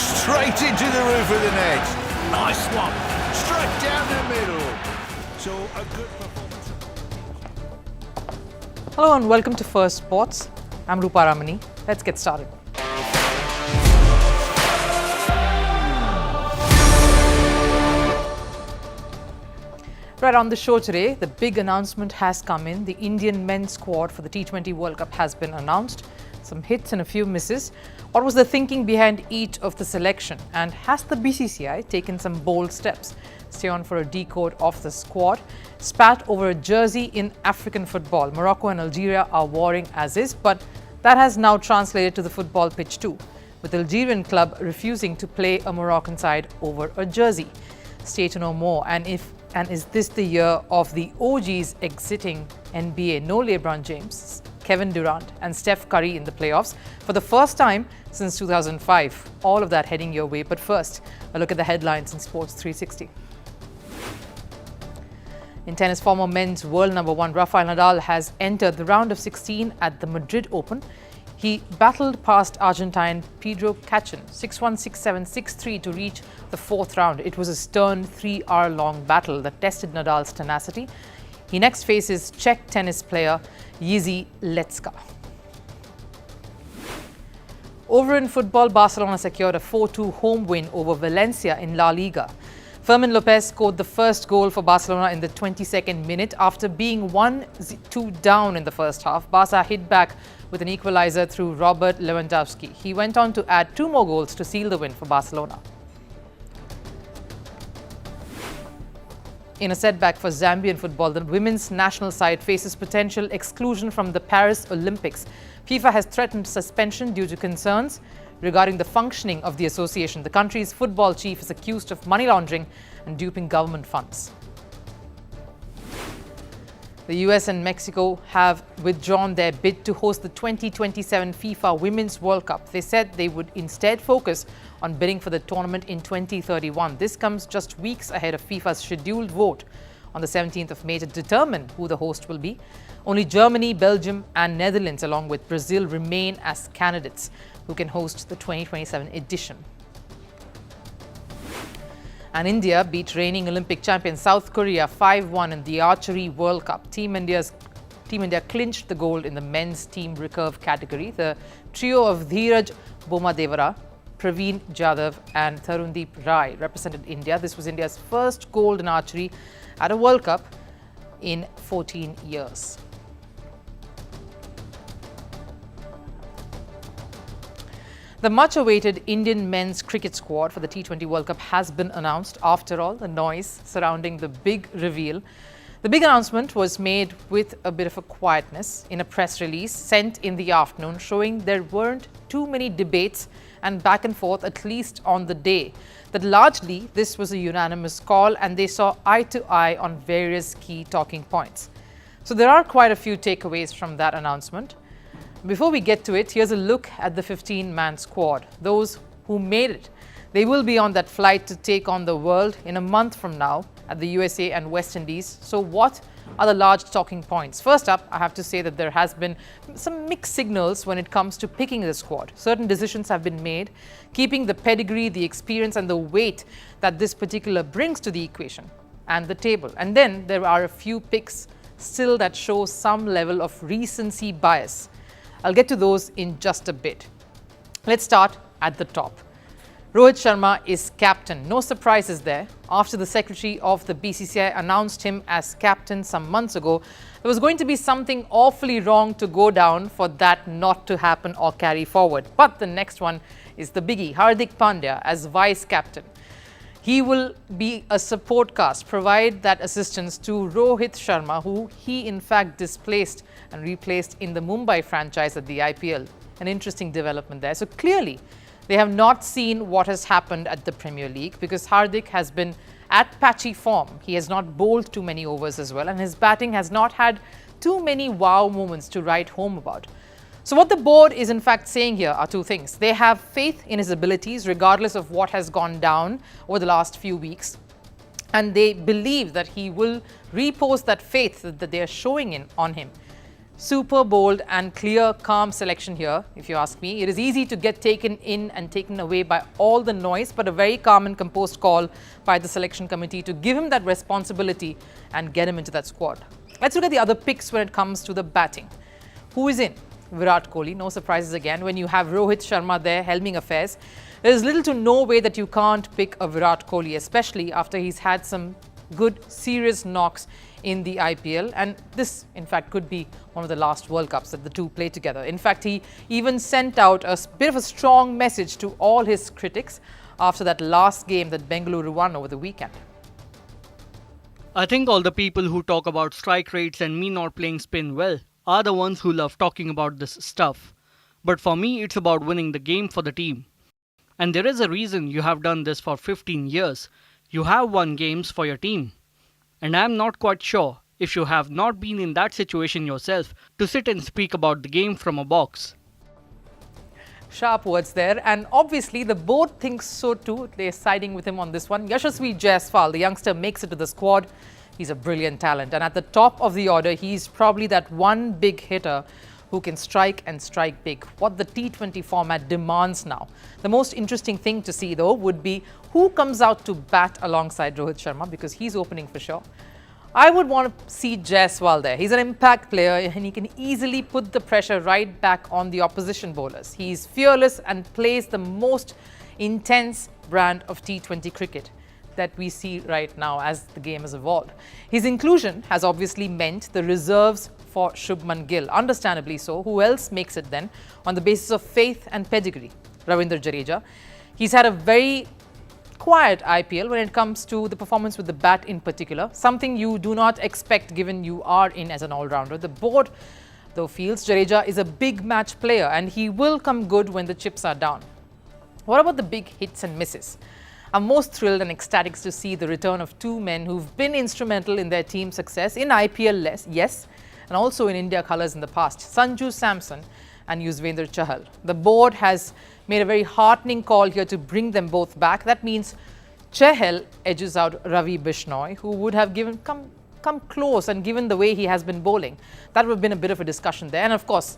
Straight into the roof of the net. Nice one. Straight down the middle. So a good performance. Hello and welcome to Firstpost. I'm Rupha Ramani. Let's get started. Right, on the show today, the big announcement has come in. The Indian men's squad for the T20 World Cup has been announced. Some hits and a few misses. What was the thinking behind each of the selection? And has the BCCI taken some bold steps? Stay on for a decode of the squad. Spat over a jersey in African football. Morocco and Algeria are warring as is, but that has now translated to the football pitch too, with Algerian club refusing to play a Moroccan side over a jersey. Stay to know more. And is this the year of the OGs exiting NBA? No Lebron James, Kevin Durant and Steph Curry in the playoffs for the first time since 2005. All of that heading your way. But first, a look at the headlines in Sports 360. In tennis, former men's world number one Rafael Nadal has entered the round of 16 at the Madrid Open. He battled past Argentine Pedro Cachin 6-1, 6-7, 6-3 to reach the fourth round. It was a stern 3-hour-long battle that tested Nadal's tenacity. He next faces Czech tennis player Jiří Lecka. Over in football, Barcelona secured a 4-2 home win over Valencia in La Liga. Fermin Lopez scored the first goal for Barcelona in the 22nd minute after being 1-2 down in the first half. Barca hit back with an equalizer through Robert Lewandowski. He went on to add 2 more goals to seal the win for Barcelona. In a setback for Zambian football, the women's national side faces potential exclusion from the Paris Olympics. FIFA has threatened suspension due to concerns regarding the functioning of the association. The country's football chief is accused of money laundering and duping government funds. The US and Mexico have withdrawn their bid to host the 2027 FIFA Women's World Cup. They said they would instead focus on bidding for the tournament in 2031. This comes just weeks ahead of FIFA's scheduled vote on the 17th of May to determine who the host will be. Only Germany, Belgium and Netherlands along with Brazil remain as candidates who can host the 2027 edition. And India beat reigning Olympic champion South Korea 5-1 in the Archery World Cup. Team India clinched the gold in the men's team recurve category. The trio of Dheeraj Bomadevara, Praveen Jadhav and Tarundeep Rai represented India. This was India's first gold in archery at a World Cup in 14 years. The much-awaited Indian men's cricket squad for the T20 World Cup has been announced. After all the noise surrounding the big reveal, the big announcement was made with a bit of a quietness in a press release sent in the afternoon, showing there weren't too many debates and back and forth, at least on the day. That largely this was a unanimous call and they saw eye to eye on various key talking points. So there are quite a few takeaways from that announcement. Before we get to it, here's a look at the 15-man squad, those who made it. They will be on that flight to take on the world in a month from now at the USA and West Indies. So what are the large talking points? First up, I have to say that there has been some mixed signals when it comes to picking the squad. Certain decisions have been made, keeping the pedigree, the experience and the weight that this particular brings to the equation and the table. And then there are a few picks still that show some level of recency bias. I'll get to those in just a bit. Let's start at the top. Rohit Sharma is captain. No surprises there. After the secretary of the BCCI announced him as captain some months ago, there was going to be something awfully wrong to go down for that not to happen or carry forward. But the next one is the biggie, Hardik Pandya as vice captain. He will be a support cast, provide that assistance to Rohit Sharma, who he in fact displaced and replaced in the Mumbai franchise at the IPL. An interesting development there. So clearly, they have not seen what has happened at the Premier League because Hardik has been at patchy form. He has not bowled too many overs as well, and his batting has not had too many wow moments to write home about. So what the board is in fact saying here are two things. They have faith in his abilities regardless of what has gone down over the last few weeks. And they believe that he will repose that faith that they are showing on him. Super bold and clear, calm selection here, if you ask me. It is easy to get taken in and taken away by all the noise, but a very calm and composed call by the selection committee to give him that responsibility and get him into that squad. Let's look at the other picks when it comes to the batting. Who is in? Virat Kohli. No surprises again. When you have Rohit Sharma there helming affairs, there is little to no way that you can't pick a Virat Kohli, especially after he's had some good, serious knocks in the IPL, and this in fact could be one of the last World Cups that the two play together. In fact, he even sent out a bit of a strong message to all his critics after that last game that Bengaluru won over the weekend. I think all the people who talk about strike rates and me not playing spin well are the ones who love talking about this stuff. But for me, it's about winning the game for the team. And there is a reason you have done this for 15 years. You have won games for your team. And I'm not quite sure if you have not been in that situation yourself to sit and speak about the game from a box. Sharp words there, and obviously the board thinks so too. They're siding with him on this one. Yashasvi Jaiswal, the youngster, makes it to the squad. He's a brilliant talent, and at the top of the order, he's probably that one big hitter who can strike and strike big, what the T20 format demands now. The most interesting thing to see, though, would be who comes out to bat alongside Rohit Sharma, because he's opening for sure. I would want to see Jaiswal there. He's an impact player and he can easily put the pressure right back on the opposition bowlers. He's fearless and plays the most intense brand of T20 cricket that we see right now as the game has evolved. His inclusion has obviously meant the reserves for Shubman Gill, understandably so. Who else makes it then on the basis of faith and pedigree? Ravindra Jadeja. He's had a very quiet IPL when it comes to the performance with the bat in particular, something you do not expect given you are in as an all-rounder. The board, though, feels Jadeja is a big match player and he will come good when the chips are down. What about the big hits and misses? I'm most thrilled and ecstatic to see the return of two men who've been instrumental in their team's success in IPL, yes, and also in India colours in the past, Sanju Samson and Yuzvendra Chahal. The board has made a very heartening call here to bring them both back. That means Chahal edges out Ravi Bishnoi, who would have come close, and given the way he has been bowling, that would have been a bit of a discussion there. And of course,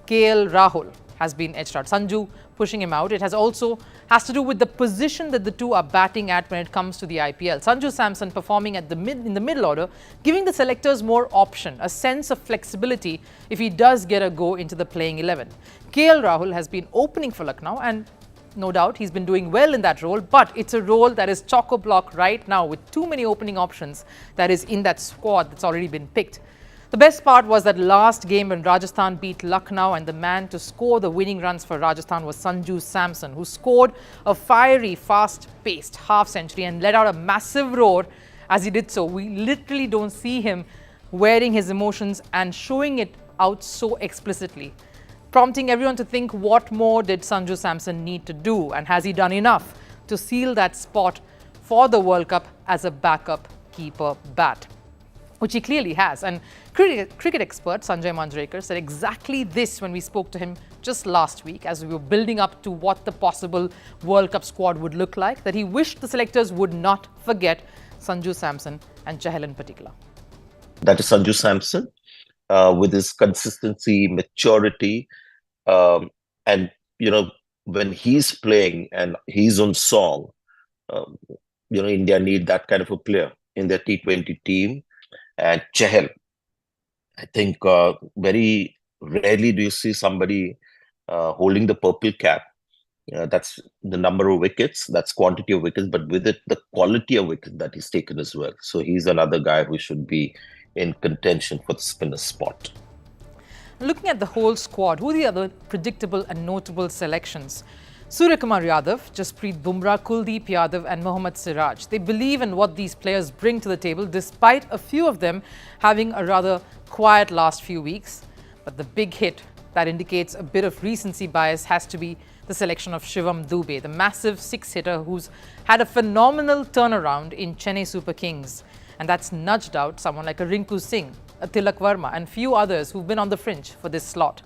KL Rahul has been edged out. Sanju pushing him out. It has to do with the position that the two are batting at when it comes to the IPL. Sanju Samson performing in the middle order, giving the selectors more option, a sense of flexibility if he does get a go into the playing 11. KL Rahul has been opening for Lucknow, and no doubt he's been doing well in that role, but it's a role that is chock-a-block right now with too many opening options that is in that squad that's already been picked. The best part was that last game when Rajasthan beat Lucknow, and the man to score the winning runs for Rajasthan was Sanju Samson, who scored a fiery, fast-paced half-century and let out a massive roar as he did so. We literally don't see him wearing his emotions and showing it out so explicitly, prompting everyone to think, what more did Sanju Samson need to do, and has he done enough to seal that spot for the World Cup as a backup keeper bat? Which he clearly has. And cricket expert Sanjay Manjrekar said exactly this when we spoke to him just last week as we were building up to what the possible World Cup squad would look like, that he wished the selectors would not forget Sanju Samson and Chahal in particular. That is Sanju Samson with his consistency, maturity, and when he's playing and he's on song, India need that kind of a player in their T20 team. And Chahal, I think very rarely do you see somebody holding the purple cap. That's the number of wickets, that's quantity of wickets, but with it, the quality of wickets that he's taken as well. So he's another guy who should be in contention for the spinner spot. Looking at the whole squad, who are the other predictable and notable selections? Suryakumar Yadav, Jasprit Bumrah, Kuldeep Yadav and Mohammad Siraj. They believe in what these players bring to the table, despite a few of them having a rather quiet last few weeks. But the big hit that indicates a bit of recency bias has to be the selection of Shivam Dube, the massive six-hitter who's had a phenomenal turnaround in Chennai Super Kings. And that's nudged out someone like a Rinku Singh, a Tilak Verma and few others who've been on the fringe for this slot.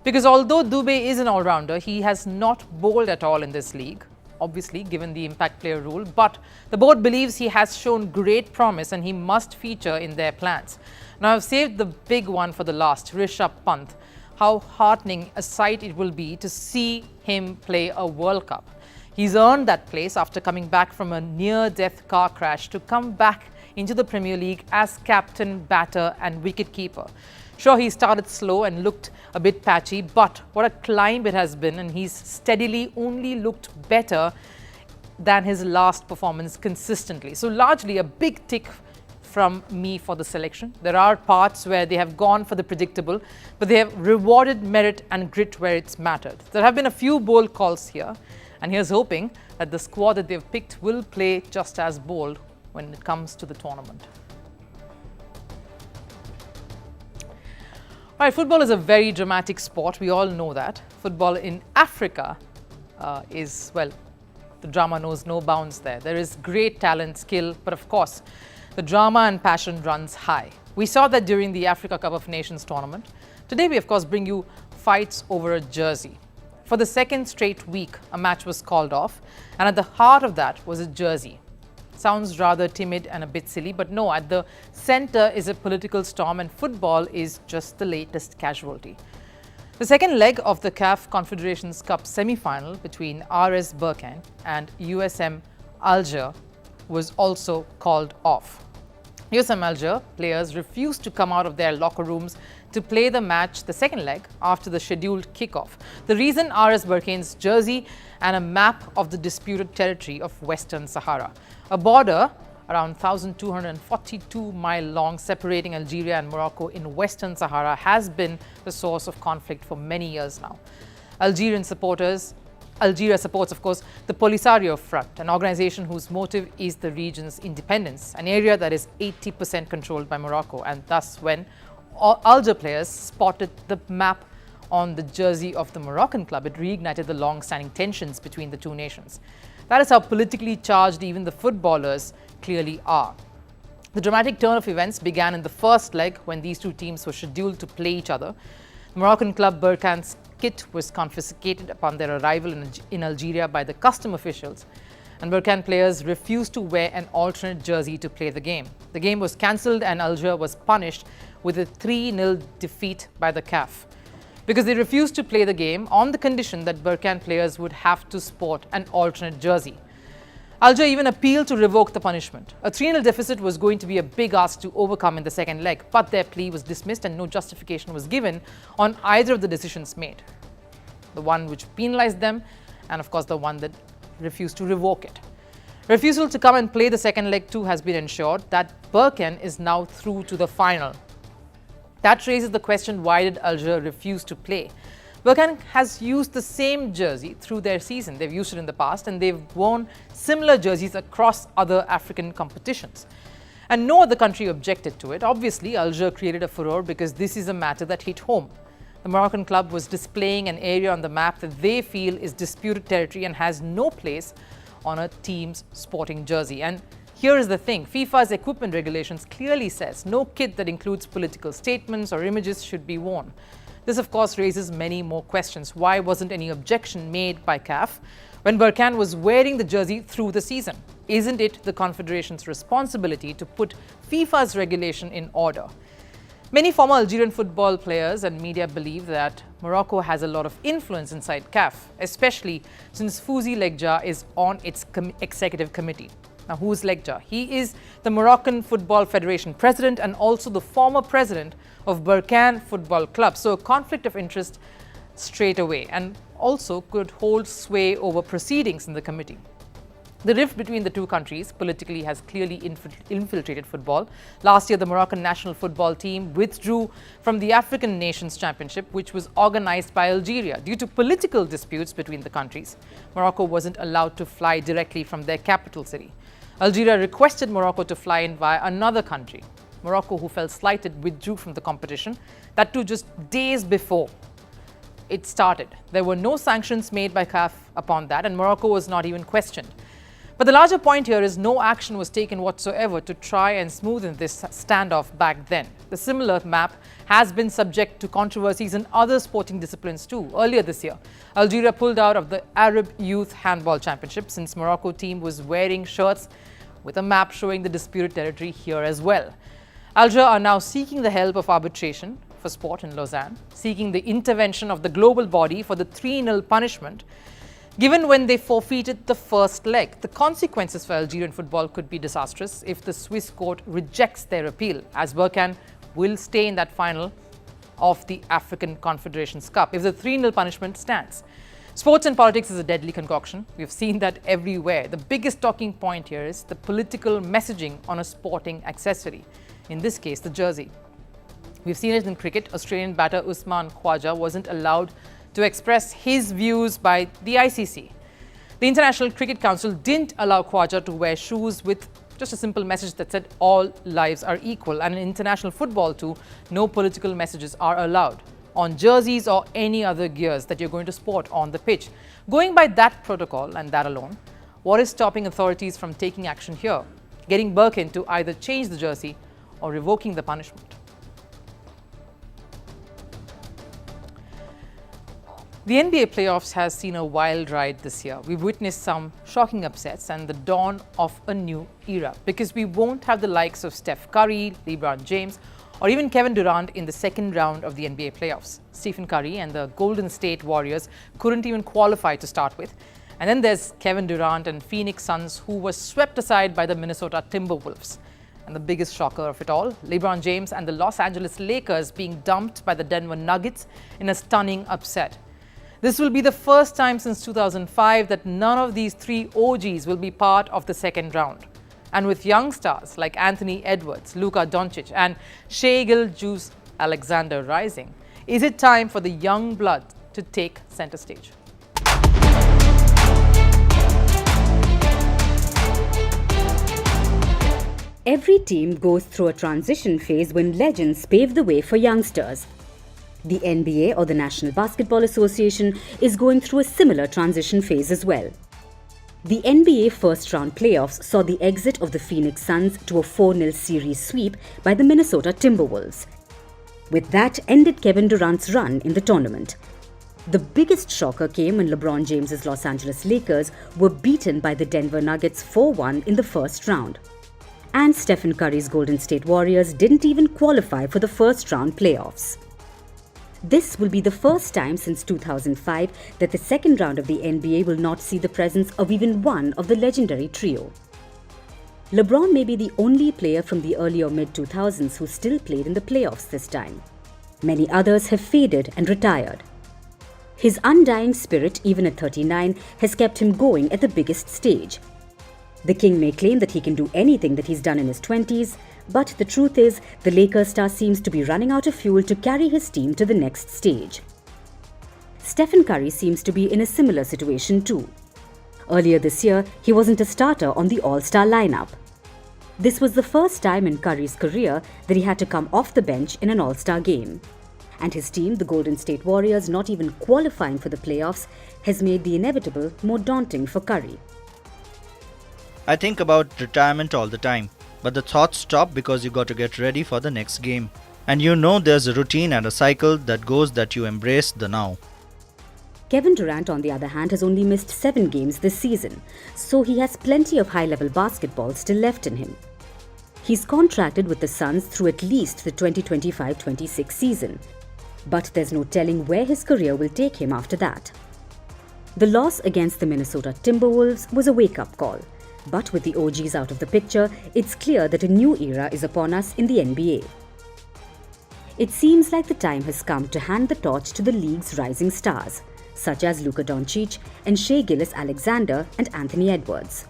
Because although Dube is an all-rounder, he has not bowled at all in this league, obviously given the impact player rule, but the board believes he has shown great promise and he must feature in their plans. Now I've saved the big one for the last, Rishabh Pant. How heartening a sight it will be to see him play a World Cup. He's earned that place after coming back from a near-death car crash to come back into the Premier League as captain, batter and wicket-keeper. Sure, he started slow and looked a bit patchy, but what a climb it has been, and he's steadily only looked better than his last performance consistently. So largely a big tick from me for the selection. There are parts where they have gone for the predictable, but they have rewarded merit and grit where it's mattered. There have been a few bold calls here, and here's hoping that the squad that they've picked will play just as bold when it comes to the tournament. All right, football is a very dramatic sport. We all know that. Football in Africa is, well, the drama knows no bounds there. There is great talent, skill, but of course, the drama and passion runs high. We saw that during the Africa Cup of Nations tournament. Today, we of course bring you fights over a jersey. For the second straight week, a match was called off, and at the heart of that was a jersey. Sounds rather timid and a bit silly, but no, at the center is a political storm, and football is just the latest casualty. The second leg of the CAF Confederation Cup semi-final between RS Berkane and USM Alger was also called off. USM Alger players refused to come out of their locker rooms to play the match, the second leg, after the scheduled kickoff. The reason: RS Berkane's jersey and a map of the disputed territory of Western Sahara, a border around 1,242 mile long separating Algeria and Morocco in Western Sahara has been the source of conflict for many years now. Algeria supports, of course, the Polisario Front, an organization whose motive is the region's independence, an area that is 80% controlled by Morocco. And thus, when Alger players spotted the map on the jersey of the Moroccan club, it reignited the long-standing tensions between the two nations. That is how politically charged even the footballers clearly are. The dramatic turn of events began in the first leg when these two teams were scheduled to play each other. The Moroccan club Berkane's kit was confiscated upon their arrival in Algeria by the custom officials, and Berkane players refused to wear an alternate jersey to play the game. The game was cancelled and Alger was punished with a 3-0 defeat by the CAF because they refused to play the game on the condition that Berkane players would have to sport an alternate jersey. Alger even appealed to revoke the punishment. A 3-0 deficit was going to be a big ask to overcome in the second leg, but their plea was dismissed and no justification was given on either of the decisions made. The one which penalized them, and of course the one that refused to revoke it. Refusal to come and play the second leg too has been ensured. That Berkane is now through to the final. That raises the question, why did Alger refuse to play? Berkane has used the same jersey through their season. They've used it in the past and they've worn similar jerseys across other African competitions. And no other country objected to it. Obviously, Alger created a furore because this is a matter that hit home. The Moroccan club was displaying an area on the map that they feel is disputed territory and has no place on a team's sporting jersey. And here is the thing, FIFA's equipment regulations clearly says no kit that includes political statements or images should be worn. This, of course, raises many more questions. Why wasn't any objection made by CAF when Berkane was wearing the jersey through the season? Isn't it the Confederation's responsibility to put FIFA's regulation in order? Many former Algerian football players and media believe that Morocco has a lot of influence inside CAF, especially since Fouzi Legja is on its executive committee. Now, who's Legja? He is the Moroccan Football Federation president and also the former president of Berkane Football Club. So a conflict of interest straight away, and also could hold sway over proceedings in the committee. The rift between the two countries politically has clearly infiltrated football. Last year, the Moroccan national football team withdrew from the African Nations Championship, which was organized by Algeria. Due to political disputes between the countries, Morocco wasn't allowed to fly directly from their capital city. Algeria requested Morocco to fly in via another country. Morocco, who felt slighted, withdrew from the competition, that too just days before it started. There were no sanctions made by CAF upon that, and Morocco was not even questioned. But the larger point here is no action was taken whatsoever to try and smoothen this standoff back then. The similar map has been subject to controversies in other sporting disciplines too. Earlier this year, Algeria pulled out of the Arab Youth Handball Championship since Morocco team was wearing shirts with a map showing the disputed territory here as well. Alger are now seeking the help of arbitration for sport in Lausanne, seeking the intervention of the global body for the 3-0 punishment given when they forfeited the first leg. The consequences for Algerian football could be disastrous if the Swiss court rejects their appeal, as Berkane will stay in that final of the African Confederation Cup if the 3-0 punishment stands. Sports and politics is a deadly concoction. We've seen that everywhere. The biggest talking point here is the political messaging on a sporting accessory, in this case, the jersey. We've seen it in cricket. Australian batter Usman Khawaja wasn't allowed to express his views by the ICC. The International Cricket Council didn't allow Khawaja to wear shoes with just a simple message that said all lives are equal. And in international football too, no political messages are allowed on jerseys or any other gears that you're going to sport on the pitch. Going by that protocol and that alone, what is stopping authorities from taking action here? Getting Berkane to either change the jersey or revoking the punishment. The NBA playoffs has seen a wild ride this year. We've witnessed some shocking upsets and the dawn of a new era, because we won't have the likes of Steph Curry, LeBron James, or even Kevin Durant in the second round of the NBA playoffs. Stephen Curry and the Golden State Warriors couldn't even qualify to start with. And then there's Kevin Durant and Phoenix Suns, who were swept aside by the Minnesota Timberwolves. And the biggest shocker of it all, LeBron James and the Los Angeles Lakers being dumped by the Denver Nuggets in a stunning upset. This will be the first time since 2005 that none of these three OGs will be part of the second round. And with young stars like Anthony Edwards, Luka Doncic and Shai Gilgeous-Alexander rising, is it time for the young blood to take center stage? Every team goes through a transition phase when legends pave the way for youngsters. The NBA, or the National Basketball Association, is going through a similar transition phase as well. The NBA first-round playoffs saw the exit of the Phoenix Suns to a 4-0 series sweep by the Minnesota Timberwolves. With that ended Kevin Durant's run in the tournament. The biggest shocker came when LeBron James's Los Angeles Lakers were beaten by the Denver Nuggets 4-1 in the first round. And Stephen Curry's Golden State Warriors didn't even qualify for the first-round playoffs. This will be the first time since 2005 that the second round of the NBA will not see the presence of even one of the legendary trio. LeBron may be the only player from the early or mid-2000s who still played in the playoffs this time. Many others have faded and retired. His undying spirit, even at 39, has kept him going at the biggest stage. The King may claim that he can do anything that he's done in his 20s, but the truth is, the Lakers star seems to be running out of fuel to carry his team to the next stage. Stephen Curry seems to be in a similar situation too. Earlier this year, he wasn't a starter on the All-Star lineup. This was the first time in Curry's career that he had to come off the bench in an All-Star game. And his team, the Golden State Warriors, not even qualifying for the playoffs, has made the inevitable more daunting for Curry. I think about retirement all the time, but the thoughts stop because you got to get ready for the next game. And you know there's a routine and a cycle that goes that you embrace the now. Kevin Durant, on the other hand, has only missed 7 games this season, so he has plenty of high-level basketball still left in him. He's contracted with the Suns through at least the 2025-26 season, but there's no telling where his career will take him after that. The loss against the Minnesota Timberwolves was a wake-up call. But with the OGs out of the picture, it's clear that a new era is upon us in the NBA. It seems like the time has come to hand the torch to the league's rising stars, such as Luka Doncic and Shai Gilgeous-Alexander and Anthony Edwards.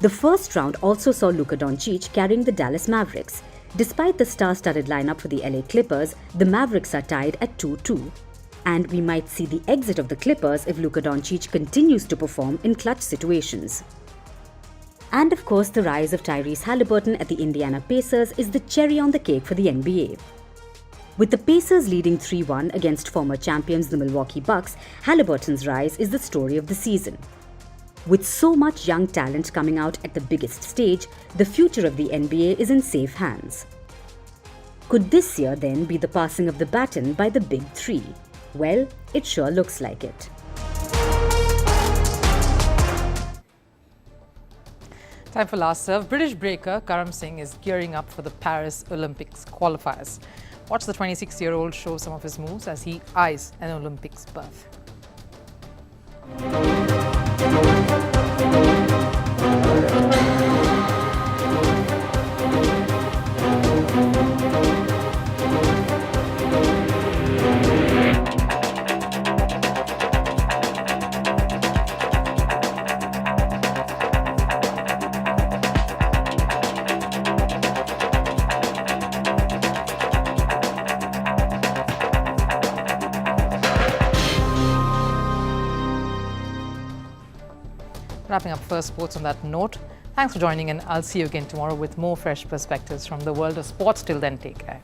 The first round also saw Luka Doncic carrying the Dallas Mavericks. Despite the star-studded lineup for the LA Clippers, the Mavericks are tied at 2-2. And we might see the exit of the Clippers if Luka Doncic continues to perform in clutch situations. And of course, the rise of Tyrese Haliburton at the Indiana Pacers is the cherry on the cake for the NBA. With the Pacers leading 3-1 against former champions the Milwaukee Bucks, Haliburton's rise is the story of the season. With so much young talent coming out at the biggest stage, the future of the NBA is in safe hands. Could this year then be the passing of the baton by the Big Three? Well, it sure looks like it. Time for last serve. British breaker Karam Singh is gearing up for the Paris Olympics qualifiers. Watch the 26-year-old show some of his moves as he eyes an Olympics berth. Wrapping up First Sports on that note. Thanks for joining in. I'll see you again tomorrow with more fresh perspectives from the world of sports. Till then, take care.